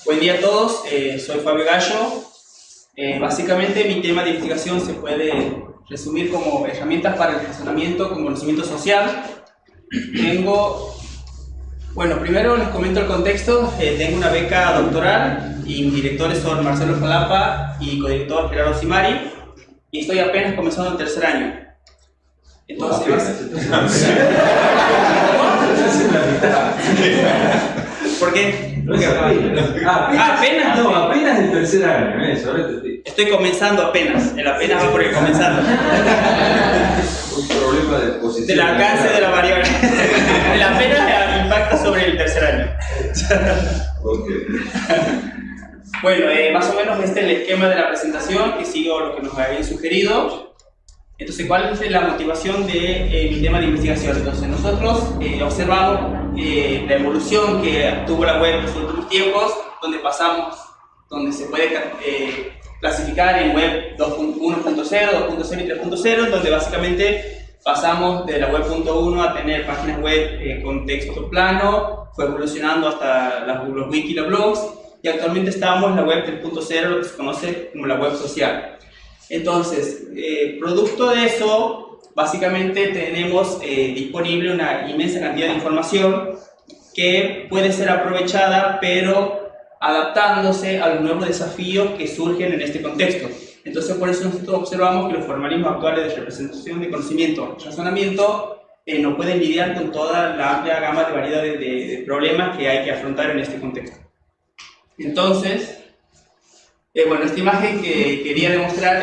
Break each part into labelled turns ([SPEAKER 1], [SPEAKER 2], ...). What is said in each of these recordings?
[SPEAKER 1] Buen día a todos, soy Fabio Gallo. Básicamente mi tema de investigación se puede resumir como herramientas para el razonamiento con conocimiento social. Primero les comento el contexto. Tengo una beca doctoral y mis directores son Marcelo Jalapa y codirector Gerardo Simari, y estoy apenas comenzando el tercer año. Entonces, ¿por qué?
[SPEAKER 2] Apenas el tercer año, eso.
[SPEAKER 1] Estoy comenzando apenas, el apenas va por el comenzando.
[SPEAKER 2] Un problema de posición.
[SPEAKER 1] Del alcance de la variable. El apenas impacta sobre el tercer año.
[SPEAKER 2] Okay.
[SPEAKER 1] Bueno, más o menos este es el esquema de la presentación, que sigo lo que nos habían sugerido. Entonces, ¿cuál es la motivación de mi tema de investigación? Entonces, nosotros observamos la evolución que tuvo la web en los últimos tiempos, donde se puede clasificar en web 1.0, 2.0 y 3.0, donde básicamente pasamos de la web 1.1 a tener páginas web con texto plano, fue evolucionando hasta los wiki y los blogs, y actualmente estamos en la web 3.0, lo que se conoce como la web social. Entonces, producto de eso, básicamente tenemos disponible una inmensa cantidad de información que puede ser aprovechada, pero adaptándose a los nuevos desafíos que surgen en este contexto. Entonces, por eso nosotros observamos que los formalismos actuales de representación de conocimiento y razonamiento no pueden lidiar con toda la amplia gama de variedad de problemas que hay que afrontar en este contexto. Entonces, esta imagen que quería demostrar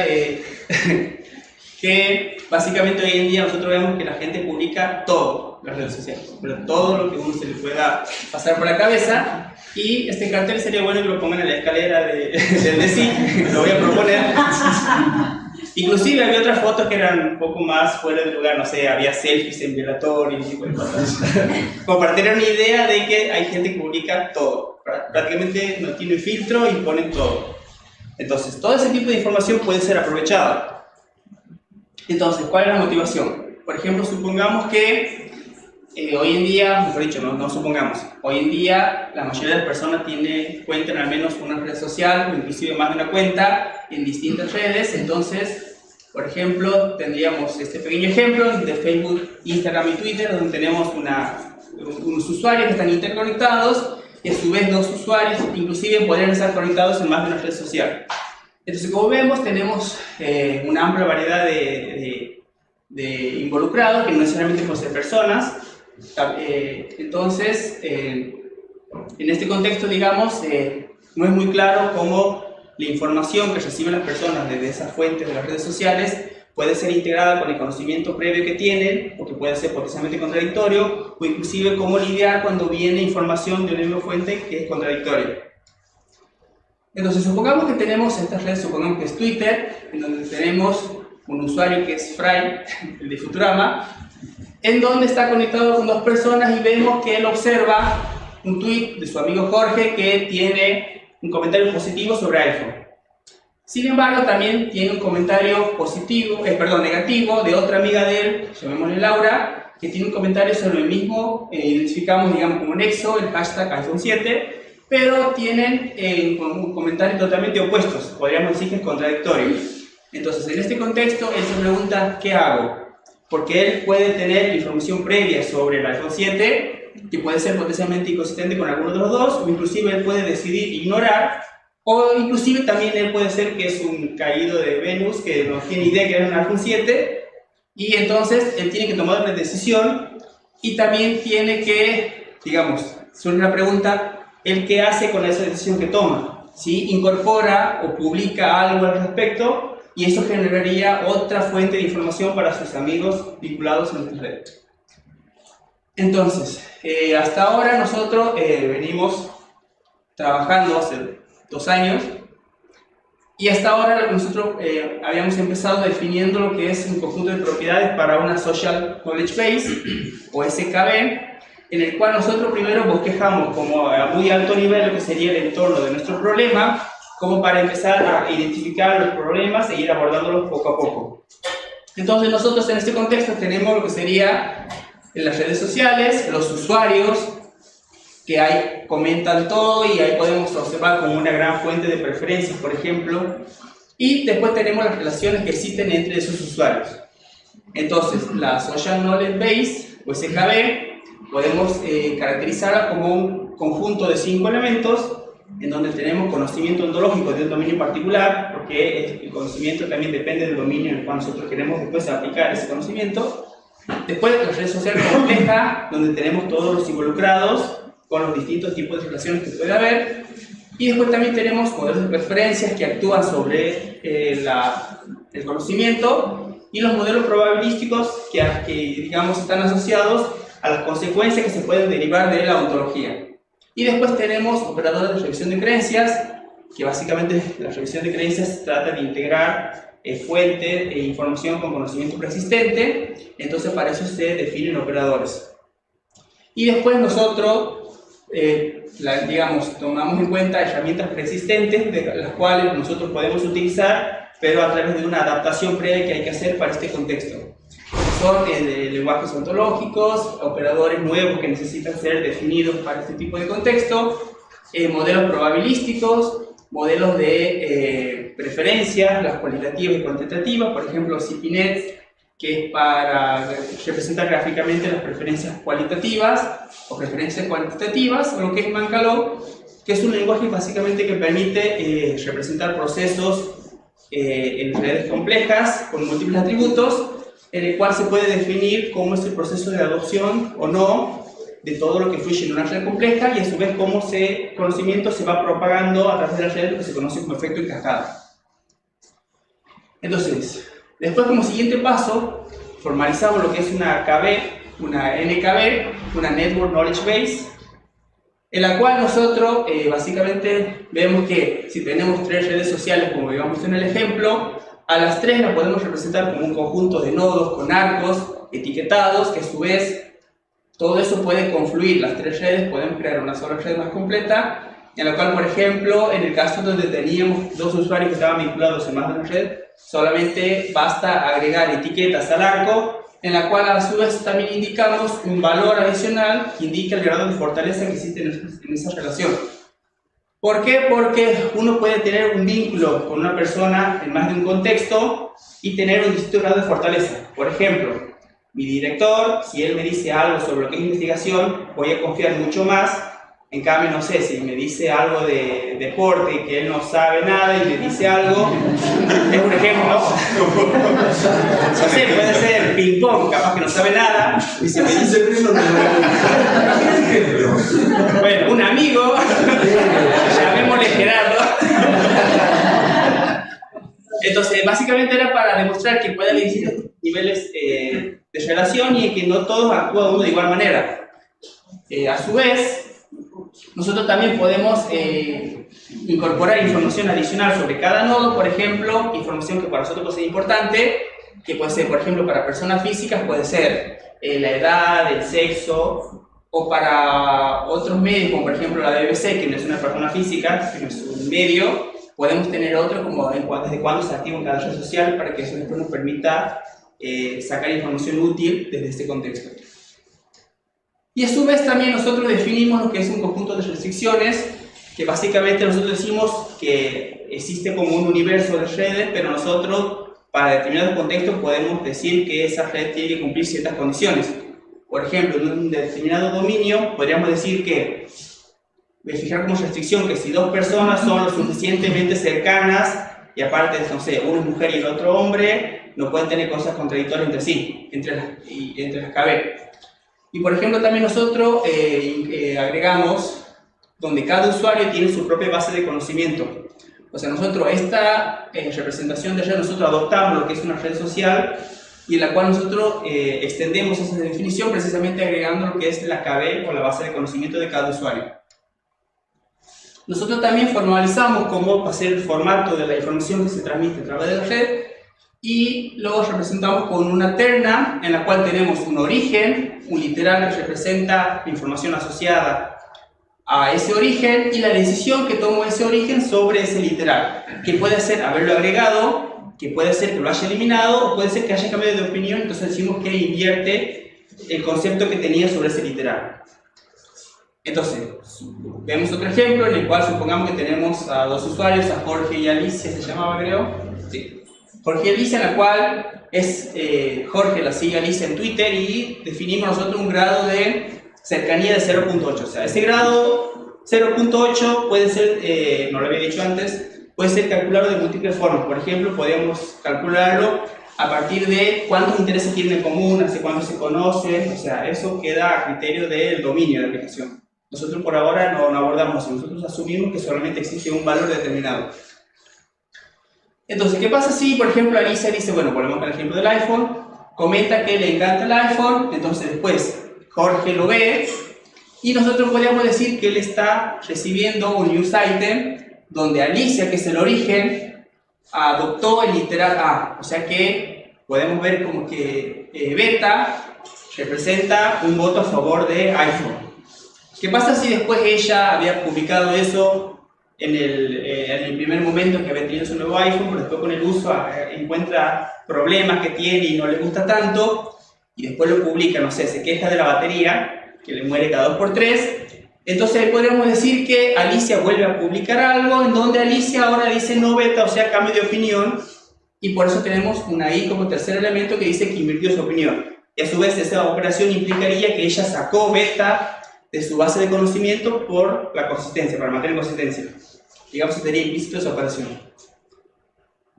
[SPEAKER 1] que básicamente hoy en día nosotros vemos que la gente publica todo en las redes sociales, todo lo que uno se le pueda pasar por la cabeza, y este cartel sería bueno que lo pongan en la escalera del DECI, lo voy a proponer. Inclusive había otras fotos que eran un poco más fuera de lugar, no sé, había selfies en velatorio y ese tipo de cosas. Como para tener una idea de que hay gente que publica todo, prácticamente no tiene filtro y ponen todo. Entonces, todo ese tipo de información puede ser aprovechada. Entonces, ¿cuál es la motivación? Por ejemplo, supongamos que hoy en día, mejor dicho, no supongamos, hoy en día la mayoría de las personas tienen cuenta en al menos una red social, o inclusive más de una cuenta en distintas redes. Entonces, por ejemplo, tendríamos este pequeño ejemplo de Facebook, Instagram y Twitter, donde tenemos unos usuarios que están interconectados, y a su vez dos usuarios inclusive podrían estar conectados en más de una red social. Entonces, como vemos, tenemos una amplia variedad de involucrados, que no necesariamente pueden ser personas. Entonces, en este contexto, digamos, no es muy claro cómo la información que reciben las personas desde esas fuentes de las redes sociales puede ser integrada con el conocimiento previo que tienen, porque puede ser potencialmente contradictorio, o inclusive cómo lidiar cuando viene información de una misma fuente que es contradictoria. Entonces, supongamos que tenemos estas redes, supongamos que es Twitter, en donde tenemos un usuario que es Fry, el de Futurama, en donde está conectado con dos personas, y vemos que él observa un tweet de su amigo Jorge que tiene un comentario positivo sobre iPhone. Sin embargo, también tiene un comentario negativo de otra amiga de él, llamémosle Laura, que tiene un comentario sobre el mismo, identificamos, digamos, como nexo, el hashtag iPhone 7, pero tienen un comentario totalmente opuestos, podríamos decir que es contradictorio. Entonces, en este contexto, él se pregunta, ¿qué hago? Porque él puede tener información previa sobre el iPhone 7, que puede ser potencialmente inconsistente con alguno de los dos, o inclusive él puede decidir ignorar, o inclusive también él puede ser que es un caído de Venus, que no tiene idea que es un iPhone 7, y entonces él tiene que tomar una decisión, y también tiene que, digamos, surge la pregunta, ¿él qué hace con esa decisión que toma? ¿Sí? Incorpora o publica algo al respecto, y eso generaría otra fuente de información para sus amigos vinculados en nuestras redes. Entonces, hasta ahora nosotros venimos trabajando hace 2 años, y hasta ahora nosotros habíamos empezado definiendo lo que es un conjunto de propiedades para una Social Knowledge Base, o SKB, en el cual nosotros primero bosquejamos como a muy alto nivel lo que sería el entorno de nuestro problema, como para empezar a identificar los problemas e ir abordándolos poco a poco. Entonces, nosotros en este contexto tenemos lo que sería en las redes sociales, los usuarios que ahí comentan todo y ahí podemos observar como una gran fuente de preferencias, por ejemplo. Y después tenemos las relaciones que existen entre esos usuarios. Entonces, la Social Knowledge Base, o SKB, podemos caracterizarla como un conjunto de 5 elementos en donde tenemos conocimiento ontológico de un dominio particular, porque el conocimiento también depende del dominio en el cual nosotros queremos después aplicar ese conocimiento. Después, la red social compleja, donde tenemos todos los involucrados con los distintos tipos de relaciones que puede haber. Y después también tenemos modelos de preferencias que actúan sobre el conocimiento, y los modelos probabilísticos que digamos están asociados a las consecuencias que se pueden derivar de la ontología. Y después tenemos operadores de revisión de creencias, que básicamente la revisión de creencias trata de integrar fuente e información con conocimiento preexistente. Entonces para eso se definen operadores. Y después nosotros digamos, tomamos en cuenta herramientas preexistentes de las cuales nosotros podemos utilizar, pero a través de una adaptación previa que hay que hacer para este contexto. Son lenguajes ontológicos, operadores nuevos que necesitan ser definidos para este tipo de contexto, modelos probabilísticos, modelos de preferencias, las cualitativas y cuantitativas, por ejemplo CPNet, que es para representar gráficamente las preferencias cualitativas o preferencias cuantitativas, o lo que es Mancaló, que es un lenguaje básicamente que permite representar procesos en redes complejas con múltiples atributos, en el cual se puede definir cómo es el proceso de adopción o no de todo lo que fluye en una red compleja, y a su vez cómo ese conocimiento se va propagando a través de la red, lo que se conoce como efecto en cascada. Entonces, después, como siguiente paso, formalizamos lo que es una KB, una NKB, una Network Knowledge Base, en la cual nosotros básicamente vemos que si tenemos 3 redes sociales, como digamos en el ejemplo, a las 3 las podemos representar como un conjunto de nodos con arcos etiquetados, que a su vez todo eso puede confluir. Las 3 redes podemos crear una sola red más completa, en la cual, por ejemplo, en el caso donde teníamos 2 usuarios que estaban vinculados en más de una red, solamente basta agregar etiquetas al arco, en la cual a su vez también indicamos un valor adicional que indica el grado de fortaleza que existe en esa relación. ¿Por qué? Porque uno puede tener un vínculo con una persona en más de un contexto y tener un distinto grado de fortaleza. Por ejemplo, mi director, si él me dice algo sobre lo que es investigación, voy a confiar mucho más. En cambio, no sé, si me dice algo de deporte y que él no sabe nada y me dice algo, es un ejemplo, no sé, puede ser ping pong, capaz que no sabe nada, y si me dice, bueno, un amigo, llamémosle Gerardo. Entonces, básicamente era para demostrar que puede haber distintos niveles de relación y que no todos actúan uno de igual manera. A su vez, nosotros también podemos incorporar información adicional sobre cada nodo, por ejemplo, información que para nosotros es importante, que puede ser, por ejemplo, para personas físicas, puede ser la edad, el sexo, o para otros medios, como por ejemplo la BBC, que no es una persona física, que no es un medio, podemos tener otro como desde cuándo se activa en cada red social, para que eso después nos permita sacar información útil desde este contexto. Y a su vez también nosotros definimos lo que es un conjunto de restricciones, que básicamente nosotros decimos que existe como un universo de redes, pero nosotros para determinados contextos podemos decir que esa red tiene que cumplir ciertas condiciones. Por ejemplo, en un determinado dominio podríamos decir que, fijar como restricción que si 2 personas son lo suficientemente cercanas, y aparte, no sé, uno es mujer y el otro hombre, no pueden tener cosas contradictorias entre sí, entre las KB. Y por ejemplo también nosotros agregamos donde cada usuario tiene su propia base de conocimiento. O sea, nosotros esta representación de red, nosotros adoptamos lo que es una red social, y en la cual nosotros extendemos esa definición precisamente agregando lo que es la KB o la base de conocimiento de cada usuario. Nosotros también formalizamos cómo va a ser el formato de la información que se transmite a través de la red, y luego representamos con una terna en la cual tenemos un origen, un literal que representa la información asociada a ese origen y la decisión que tomó ese origen sobre ese literal, que puede ser haberlo agregado, que puede ser que lo haya eliminado, o puede ser que haya cambiado de opinión, entonces decimos que invierte el concepto que tenía sobre ese literal. Entonces, vemos otro ejemplo en el cual supongamos que tenemos a dos usuarios, a Jorge y Alicia, se llamaba creo. Sí. Jorge y Alicia, en la cual es Jorge la sigue a Alicia en Twitter y definimos nosotros un grado de cercanía de 0.8. O sea, ese grado 0.8 puede ser, no lo había dicho antes, puede ser calculado de múltiples formas. Por ejemplo, podemos calcularlo a partir de cuántos intereses tienen en común, hace cuánto se conocen. O sea, eso queda a criterio del dominio de la aplicación. Nosotros por ahora no abordamos eso, nosotros asumimos que solamente existe un valor determinado. Entonces, ¿qué pasa si, por ejemplo, Alicia dice, bueno, volvemos con el ejemplo del iPhone, comenta que le encanta el iPhone, entonces después Jorge lo ve, y nosotros podríamos decir que él está recibiendo un news item donde Alicia, que es el origen, adoptó el literal A. O sea que podemos ver como que beta representa un voto a favor de iPhone. ¿Qué pasa si después ella había publicado eso en el primer momento que había tenido su nuevo iPhone, pero después con el uso encuentra problemas que tiene y no le gusta tanto, y después lo publica, no sé, se queja de la batería, que le muere cada 2x3, entonces ahí podríamos decir que Alicia vuelve a publicar algo en donde Alicia ahora dice no beta, o sea, cambio de opinión, y por eso tenemos una I como tercer elemento que dice que invirtió su opinión. Y a su vez esa operación implicaría que ella sacó beta de su base de conocimiento por la consistencia, para mantener consistencia. Digamos que sería implícito esa operación.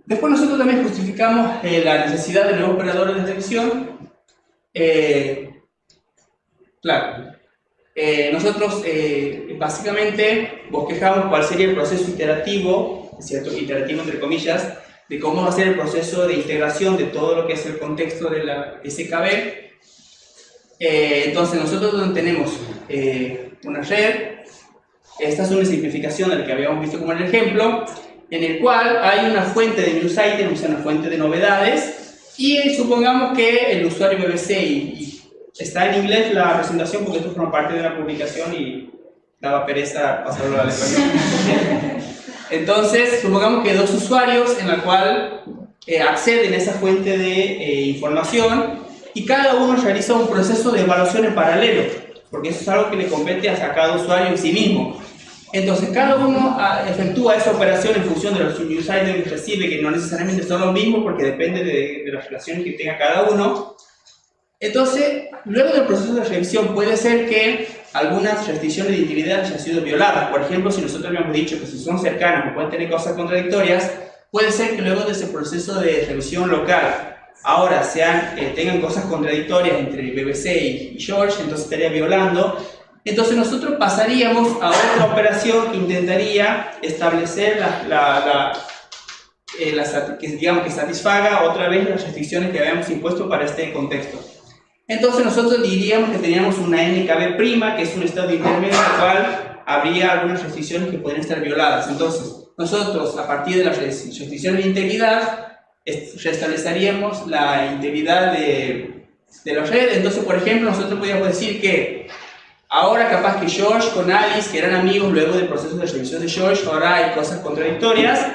[SPEAKER 1] Después nosotros también justificamos la necesidad de nuevos operadores de revisión. Claro, nosotros básicamente bosquejamos cuál sería el proceso iterativo, ¿cierto? Iterativo entre comillas, de cómo va a ser el proceso de integración de todo lo que es el contexto de la SKB. Entonces nosotros donde tenemos una red, esta es una simplificación de la que habíamos visto como en el ejemplo, en el cual hay una fuente de news item, o sea, una fuente de novedades, y supongamos que el usuario BBC y está en inglés la presentación porque esto forma parte de la publicación y daba pereza pasarlo al español. Entonces, supongamos que dos usuarios en la cual acceden a esa fuente de información y cada uno realiza un proceso de evaluación en paralelo, porque eso es algo que le compete a cada usuario en sí mismo. Entonces, cada uno efectúa esa operación en función de los news items que recibe, que no necesariamente son los mismos, porque depende de las relaciones que tenga cada uno. Entonces, luego del proceso de revisión puede ser que algunas restricciones de integridad hayan sido violadas. Por ejemplo, si nosotros habíamos dicho que si son cercanas o pueden tener cosas contradictorias, puede ser que luego de ese proceso de revisión local ahora tengan cosas contradictorias entre BBC y George, entonces estaría violando. Entonces nosotros pasaríamos a otra operación que intentaría establecer que satisfaga otra vez las restricciones que habíamos impuesto para este contexto. Entonces nosotros diríamos que teníamos una NKB', que es un estado intermedio en el cual habría algunas restricciones que pueden estar violadas. Entonces nosotros, a partir de las restricciones de integridad, restableceríamos la integridad de la red. Entonces, por ejemplo, nosotros podríamos decir que ahora capaz que George con Alice, que eran amigos luego del proceso de revisión de George, ahora hay cosas contradictorias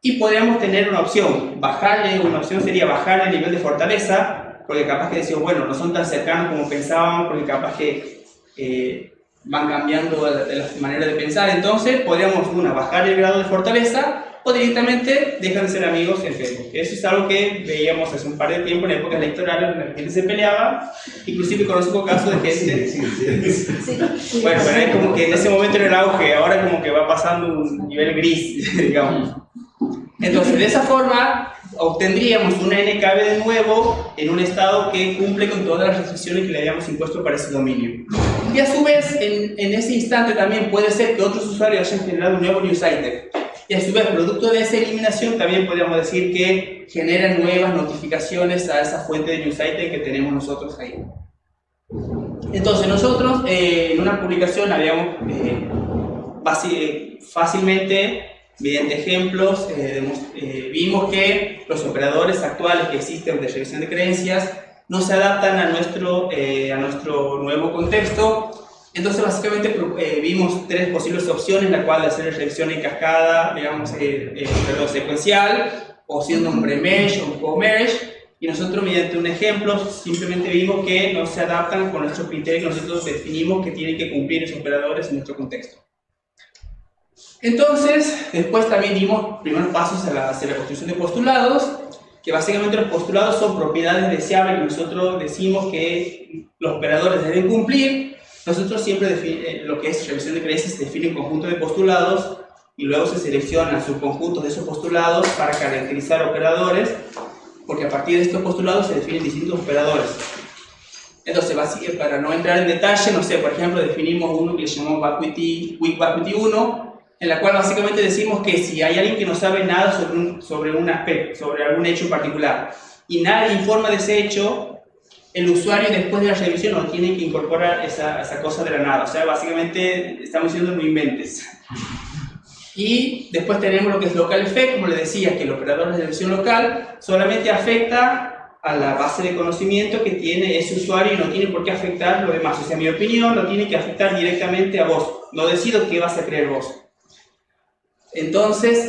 [SPEAKER 1] y podríamos tener una opción. Una opción sería bajarle el nivel de fortaleza, porque capaz que decimos, bueno, no son tan cercanos como pensábamos, porque capaz que van cambiando la manera de pensar. Entonces, podríamos, bajar el grado de fortaleza o directamente dejar de ser amigos en Facebook. Eso es algo que veíamos hace un par de tiempo en épocas electorales donde la gente se peleaba, inclusive conozco casos de gente... Sí. Bueno, pero es como que en ese momento era el auge, ahora como que va pasando un nivel gris, digamos. Entonces, de esa forma, obtendríamos una NKB de nuevo en un estado que cumple con todas las restricciones que le habíamos impuesto para ese dominio. Y a su vez, en ese instante también puede ser que otros usuarios hayan generado un nuevo news item. Y a su vez, producto de esa eliminación, también podríamos decir que generan nuevas notificaciones a esa fuente de news item que tenemos nosotros ahí. Entonces, nosotros en una publicación habíamos fácilmente, mediante ejemplos, vimos que los operadores actuales que existen de revisión de creencias no se adaptan a nuestro nuevo contexto. Entonces, básicamente vimos tres posibles opciones, la cual de hacer revisión en cascada, digamos, secuencial, o siendo un pre-mesh o un post-mesh. y nosotros mediante un ejemplo simplemente vimos que no se adaptan con nuestros criterios que nosotros definimos que tienen que cumplir esos operadores en nuestro contexto. Entonces, después también dimos primeros pasos hacia la construcción de postulados, que básicamente los postulados son propiedades deseables que nosotros decimos que los operadores deben cumplir. Nosotros siempre lo que es revisión de creencias se define un conjunto de postulados y luego se seleccionan subconjuntos de esos postulados para caracterizar operadores, porque a partir de estos postulados se definen distintos operadores. Entonces, para no entrar en detalle, no sé, por ejemplo, definimos uno que le llamamos Weak Vacuity 1, en la cual básicamente decimos que si hay alguien que no sabe nada sobre un aspecto, sobre algún hecho en particular, y nadie informa de ese hecho, el usuario después de la revisión no tiene que incorporar esa cosa de la nada. O sea, básicamente estamos diciendo no inventes. Y después tenemos lo que es local effect, como les decía, que el operador de revisión local solamente afecta a la base de conocimiento que tiene ese usuario y no tiene por qué afectar lo demás. O sea, mi opinión no tiene que afectar directamente a vos. No decido qué vas a creer vos. Entonces,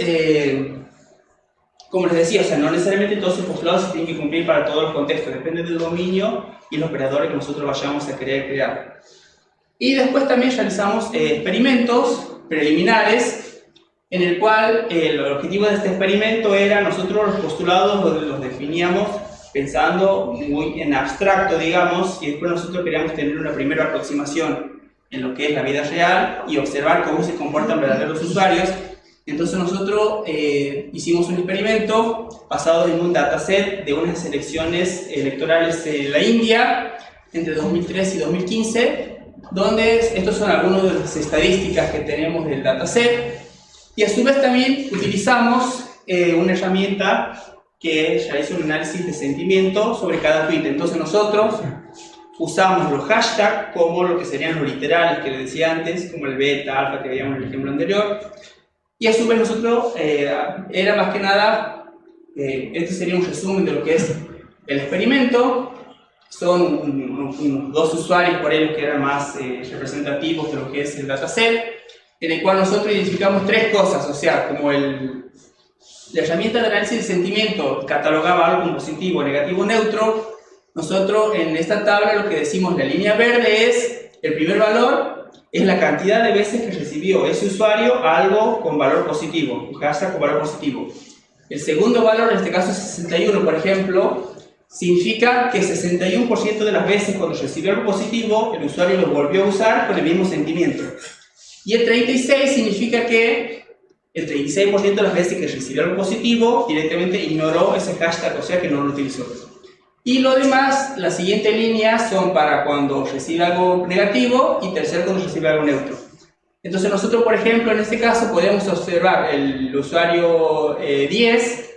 [SPEAKER 1] como les decía, o sea, no necesariamente todos los postulados se tienen que cumplir para todos los contextos, depende del dominio y los operadores que nosotros vayamos a querer crear. Y después también realizamos experimentos preliminares, en el cual el objetivo de este experimento era, nosotros los postulados los definíamos pensando muy en abstracto, digamos, y después nosotros queríamos tener una primera aproximación en lo que es la vida real y observar cómo se comportan verdaderos usuarios. Entonces nosotros hicimos un experimento basado en un dataset de unas elecciones electorales en la India entre 2003 y 2015, donde estos son algunas de las estadísticas que tenemos del dataset, y a su vez también utilizamos una herramienta que realiza un análisis de sentimiento sobre cada tweet. Entonces nosotros usamos los hashtags como lo que serían los literales que les decía antes, como el beta, alfa que veíamos en el ejemplo anterior. Y a su vez nosotros, era más que nada, este sería un resumen de lo que es el experimento. Son unos 2 usuarios por ellos que eran más representativos de lo que es el dataset, en el cual nosotros identificamos 3 cosas, o sea, como la herramienta de análisis de sentimiento catalogaba algo como positivo, negativo, neutro. Nosotros en esta tabla lo que decimos, la línea verde es el primer valor, es la cantidad de veces que recibió ese usuario algo con valor positivo, un hashtag con valor positivo. El segundo valor, en este caso 61, por ejemplo, significa que 61% de las veces cuando recibió algo positivo, el usuario lo volvió a usar con el mismo sentimiento. Y el 36 significa que el 36% de las veces que recibió algo positivo, directamente ignoró ese hashtag, o sea que no lo utilizó. Y lo demás, la siguiente línea son para cuando recibe algo negativo y tercero cuando recibe algo neutro. Entonces nosotros, por ejemplo, en este caso podemos observar el usuario 10.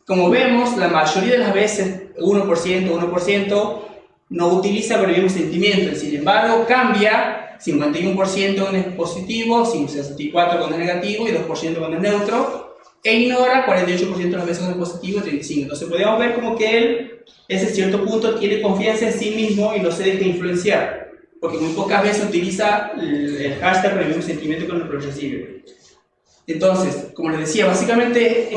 [SPEAKER 1] Como vemos, la mayoría de las veces, 1% no utiliza con el mismo sentimiento. Sin embargo, cambia 51% cuando es positivo, 64% cuando es negativo y 2% cuando es neutro. E ignora 48% de las veces cuando es positivo y 35%. Entonces podemos ver como que él, ese cierto punto, tiene confianza en sí mismo y no se deja influenciar, porque muy pocas veces utiliza el hashtag con el mismo sentimiento cuando lo recibe. Entonces, como les decía, básicamente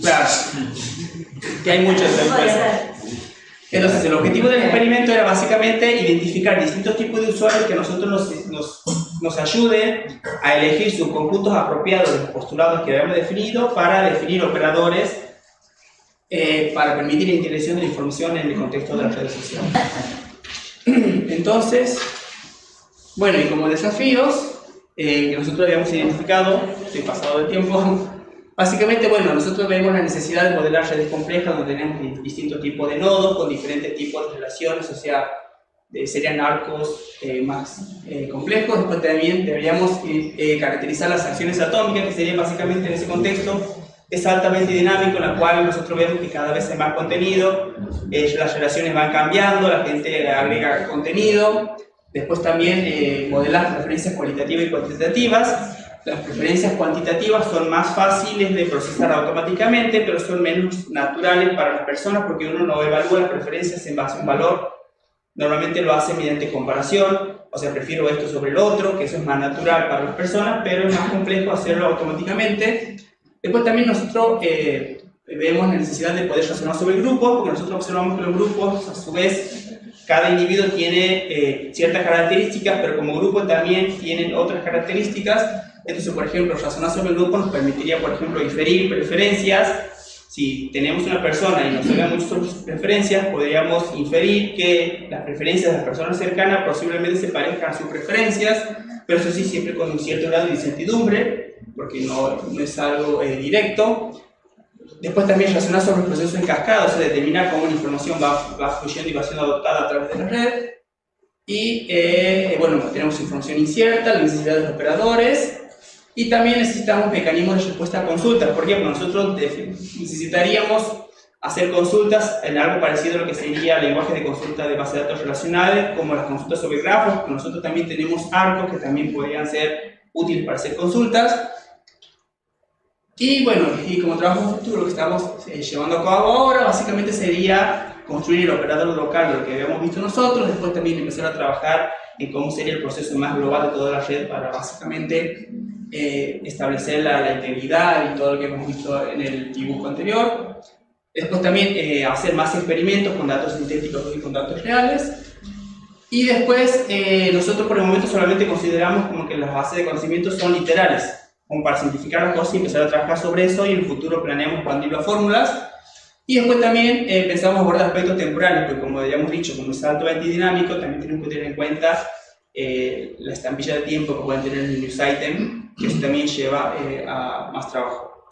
[SPEAKER 1] claro, que hay muchas después. Entonces, el objetivo del experimento era básicamente identificar distintos tipos de usuarios que a nosotros nos ayuden a elegir subconjuntos apropiados de los postulados que habíamos definido para definir operadores para permitir la integración de la información en el contexto de las redes sociales. Entonces, bueno, y como desafíos que nosotros habíamos identificado, estoy pasado de tiempo, básicamente, bueno, nosotros vemos la necesidad de modelar redes complejas donde tenemos distintos tipos de nodos con diferentes tipos de relaciones, o sea, serían arcos más complejos. Después también deberíamos caracterizar las acciones atómicas, que sería básicamente en ese contexto, es altamente dinámico, en la cual nosotros vemos que cada vez hay más contenido, las relaciones van cambiando, la gente agrega contenido. Después también modelar preferencias cualitativas y cuantitativas. Las preferencias cuantitativas son más fáciles de procesar automáticamente, pero son menos naturales para las personas porque uno no evalúa las preferencias en base a un valor. Normalmente lo hace mediante comparación, o sea, prefiero esto sobre el otro, que eso es más natural para las personas, pero es más complejo hacerlo automáticamente. Después también nosotros vemos la necesidad de poder razonar sobre el grupo, porque nosotros observamos que los grupos, a su vez, cada individuo tiene ciertas características, pero como grupo también tienen otras características. Entonces, por ejemplo, razonar sobre el grupo nos permitiría, por ejemplo, diferir preferencias. Si tenemos una persona y nos sabemos mucho sobre sus preferencias, podríamos inferir que las preferencias de las personas cercanas posiblemente se parezcan a sus preferencias, pero eso sí, siempre con un cierto grado de incertidumbre, porque no es algo directo. Después también razonar sobre el proceso en cascada, o sea, determinar cómo la información va fluyendo y va siendo adoptada a través de la red. Y bueno, tenemos información incierta, la necesidad de los operadores, y también necesitamos mecanismos de respuesta a consultas. ¿Por qué? Porque nosotros necesitaríamos hacer consultas en algo parecido a lo que sería el lenguaje de consulta de base de datos relacionales, como las consultas sobre grafos, porque nosotros también tenemos arcos que también podrían ser útiles para hacer consultas. Y bueno, y como trabajo futuro, lo que estamos llevando a cabo ahora básicamente sería construir el operador local de lo que habíamos visto nosotros, después también empezar a trabajar en cómo sería el proceso más global de toda la red para básicamente establecer la integridad y todo lo que hemos visto en el dibujo anterior. Después también hacer más experimentos con datos sintéticos y con datos reales. Y después nosotros por el momento solamente consideramos como que las bases de conocimiento son literales, como para simplificar las cosas y empezar a trabajar sobre eso, y en el futuro planeamos expandirlo a fórmulas. Y después también pensamos abordar aspectos temporales, porque como ya hemos dicho, como es altamente dinámico, también tenemos que tener en cuenta la estampilla de tiempo que pueden tener en el news item, que eso también lleva a más trabajo.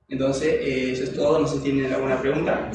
[SPEAKER 1] Entonces, eso es todo. No sé si tienen alguna pregunta.